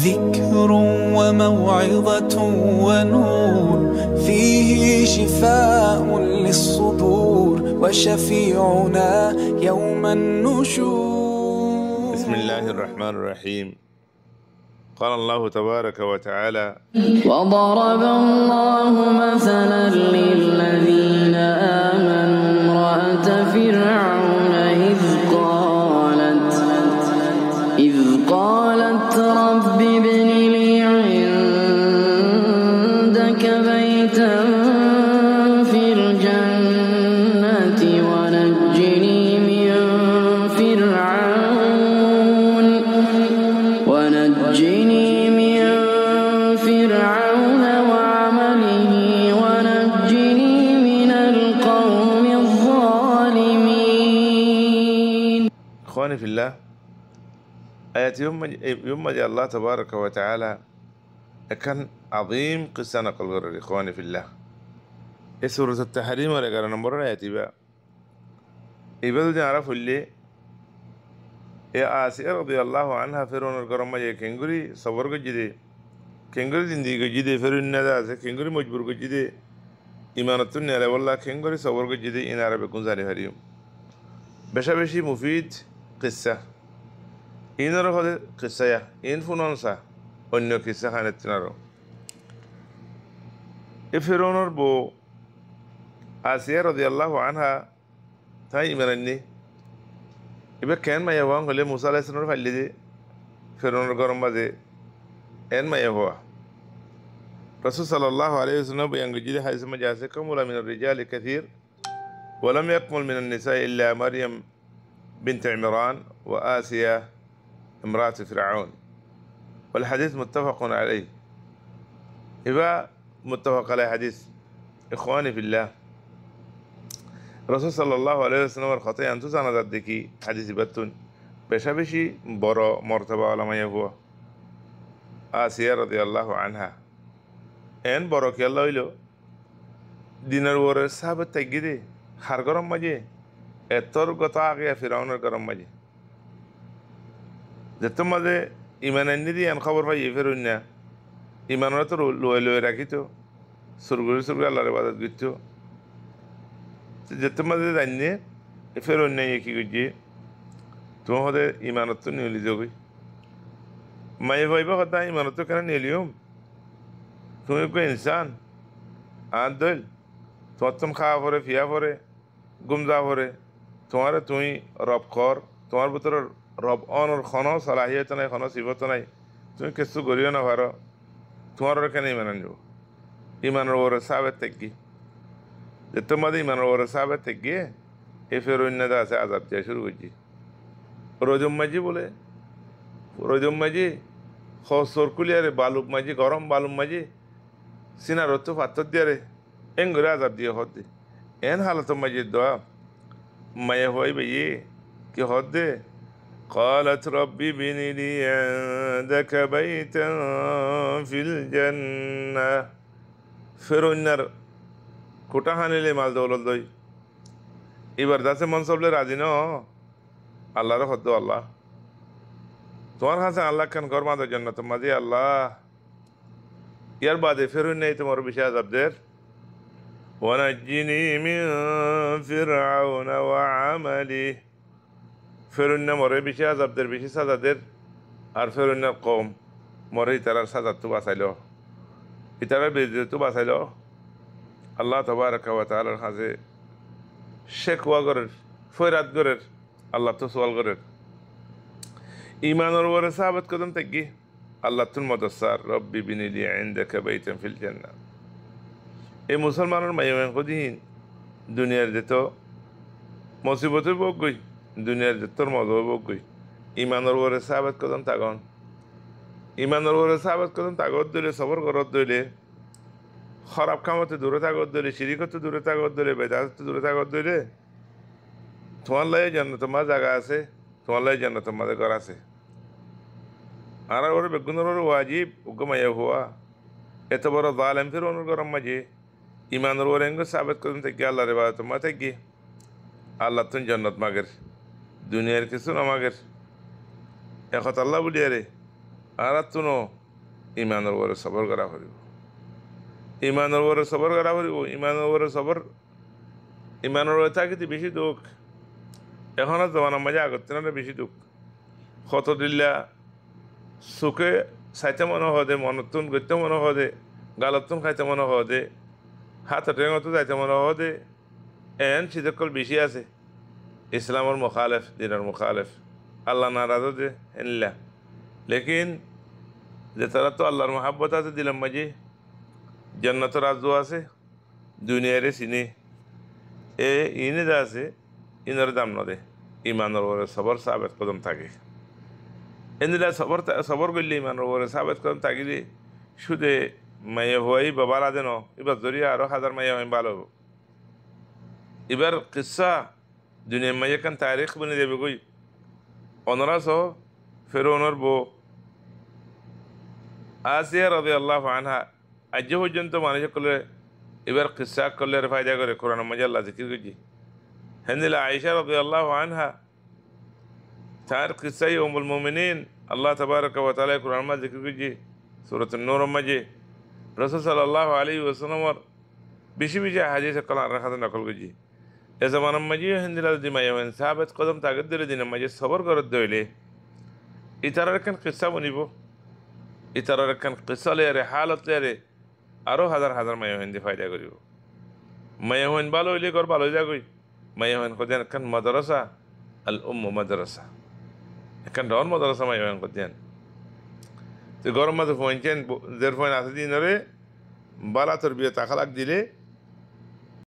ذكر وموعظة ونور، فيه شفاء للصدور وشفيعنا يوم النشور. بسم الله الرحمن الرحيم. قال الله تبارك وتعالى: وضرب الله مثلا للذين آمنوا امرأة فرعون إذ قالت رب ابن لي عندك بيتا في الجنة ونجني من فرعون وعمله ونجني من القوم الظالمين. إخواني في الله، آيات يوم جاء الله تبارك وتعالى كان عظيم قصة نقل غير. إخواني في الله، سورة التحريم ولا قرأنا مرة آياتي بقى يبدو نعرف اللي يا آسيا رضي الله عنها فرعون الكرم جاي كنغري صبر جدي كنغري زندگی جدي فرعون نداس كنغري مجبور جدي إيمانتون على والله كنغري صبر جدي إن عرب يكون زاري هريم بشي مفيد قصة إن رخد قصة يا إن فنونسا أنيو قصة خانت نارو فرعون بو آسيا رضي الله عنها تاي إيمانني إذا كان ما يهوان قال موسى عليه السلام فعلي فرعون الكرم بذي إن ما يهوا رسول صلى الله عليه وسلم بينجيل حديث ما جاء كمل من الرجال كثير ولم يكمل من النساء إلا مريم بنت عمران وآسيا امرأة فرعون، والحديث متفق عليه. إذا متفق على حديث إخواني في الله، رسول صلى الله عليه وسلم الخطيئة أنتو سانا ذاتكي حديث بطن بشي برا مرتبة على ما يهوى آسيا رضي الله عنها إن برا كي الله إلو دينار ورر ثابت تجدي خرگرم مجي اتر قطع غيا فرعون الكرم مجي جتم مده إيمان الندي أن خبر فاي فرعون إيمان رتر لو راكيتو سرغل الله ربادت جتو جتم مده دنيه فرعون يكي جي تو هذا إيمانتو نيولي جوي ما يفاي بخدا إيمانتو كنا نيليوم تو يكو إنسان عدل توتم خافره فيافره گمزافره تمہارے توی رب خور تمہار بطور رب آن اور خانہ صلاحیت نہیں خانہ صفت نہیں توی کسو گریو نہ بھارا تمہارا رکھے نہیں منن جو ایمان رو ثابت تکی جتو مدی ایمان رو ثابت تکی یہ پھر ان دا سے عذاب جا شروع گجی روجم مجی بولے روجم مجی خوص سرکلی ارے بالوک مجی گرم بالوک مجی سینہ رتو فاتت دیارے انگرے عذاب دیا خود دی این حالت مجی دعا ما يهوي بيه كي هده قالت ربي ابن لي عندك بيتا في الجنة فرعون نر كوتا خاني لي مال دولت دوي এবার দাসে মনসব লে রাজি না আল্লাহর হদ্দ আল্লাহ তোমার কাছে আল্লাহ খান গরমা দে জান্নাত মাঝে আল্লাহ ইয়ার বাদে ফেরুন নেই তোমার বিষয় আযাবদের ونجني من فرعون وعمله فرعون مرة بيشي عذاب در بيشي سزا در আর فرعون قوم مرة ইতারার সাজা তো বাঁচাইলো ইতারার বিরুদ্ধে তো বাঁচাইলো আল্লাহ তাবারাকা ওয়া তাআলার কাছে শেকওয়া করেন ফরিয়াদ করেন আল্লাহ তো সওয়াল করেন ঈমানের উপরে সাবিত কদম থাকি আল্লাহ তুল মুদাসসার রব্বি বিনি লি ইনদাকা বাইতান ফিল জান্নাহ এই মুসলমানের মাইয়ান কদিন দুনিয়ার যেত মুসিবতের ভোগ গই দুনিয়ার যেতর মজা ভোগ গই ইমানের উপরে সাবিত কদম থাকুন ইমানের উপরে সাবিত কদম থাকত দিলে সবর করত দিলে খারাপ কামতে দূরে থাকত দিলে শিরিকত দূরে থাকত দিলে বেদাত দূরে থাকত দিলে তোমার লাগে জান্নাত তোমার জায়গা আছে তোমার লাগে জান্নাত তোমাদের ঘর আছে আর ওরে বেগুনের ওরে ওয়াজিব উগমাইয়া হওয়া এত বড় জালেম ফিরওয়ানের গরম মাঝে ইমানের ওরে এঙ্গ সাবিত কদম থেকে আল্লাহর ইবাদত মা থেকে আল্লাহ তুন জান্নাত মাগের দুনিয়ার কিছু না মাগের একত আল্লাহ বলিয়া রে আর তুনো ইমানের উপরে সবর করা করিব ইমানের উপরে সবর করা করিব ইমানের উপরে সবর ইমানের উপরে থাকিতে বেশি দুঃখ এখনো জমানার মাঝে আগত না বেশি দুঃখ কত দিল্লা সুখে চাইতে মনে হদে মনতুন গত্যে মনে হদে গালতুন খাইতে মনে হদে হাত টেঙতো যাইতে মনে হদে এন সিদকল বেশি আছে ইসলামের মুখালেফ দিনের মুখালেফ আল্লাহ নারাজ দে এনলা লেকিন যে তারা তো আল্লাহর মহাব্বত আছে দিলাম মাঝে জান্নাতের রাজ্য আছে দুনিয়ারে চিনি এ ইনে যা আছে ইনার দাম নদে ইমানের ওপরে সবর সাবেত কদম থাকে এনদিলা সবর করলে ইমানের ওপরে সাবেত কদম থাকিলে শুধু মাইয়া হওয়াই বাবার আদেন এবার জরিয়া আরো হাজার মাইয়া হয় ভালো এবার কিসা দুনিয়ার মাইয়া কান তারিখ বনে দেবে কই 1500 ফেরৌনের বউ আসিয়া রাদিয়াল্লাহু আনহা আজ পর্যন্ত মানুষ করলে এবার কিসা করলে ফায়দা করে কোরআন মাঝে আল্লাহ জিকির করছি হেন্দিলা আয়েশা রাদিয়াল্লাহু আনহা তার কিসাই উম্মুল মুমিনিন আল্লাহ তাবারাকা ওয়া তাআলা কোরআন মাঝে জিকির করছি সূরাতুন নূর মাঝে রাসূল সাল্লাল্লাহু আলাইহি ওয়াসাল্লামের বেশি বেশি হাদিস কোরআন রাখাতে নকল করছি এ জামানার মাঝে হেন্দিলা দিমাইয়ান সাহাবাত কদম তাগদ দিলে দিনের মাঝে সবর করে দইলে ইতারার একখান কিসা বনিব ইতারার একখান কিসা লেয়ারে হালত লেয়ারে আরও হাজার হাজার মায়াহিন দিয়ে ফায়দা করিব মায়াহিন ভালো হইলে কর ভালো হয়ে যাগই মায়াহিন কদিয়ান একখান মাদ্রাসা আল মাদ্রাসা একখান ডন মাদ্রাসা মায়াহিন কদিয়ান তো গরম মাঝে ফোনছেন দের ফোন আছে দিন ধরে বালা তোর বিয়ে তাখালাক দিলে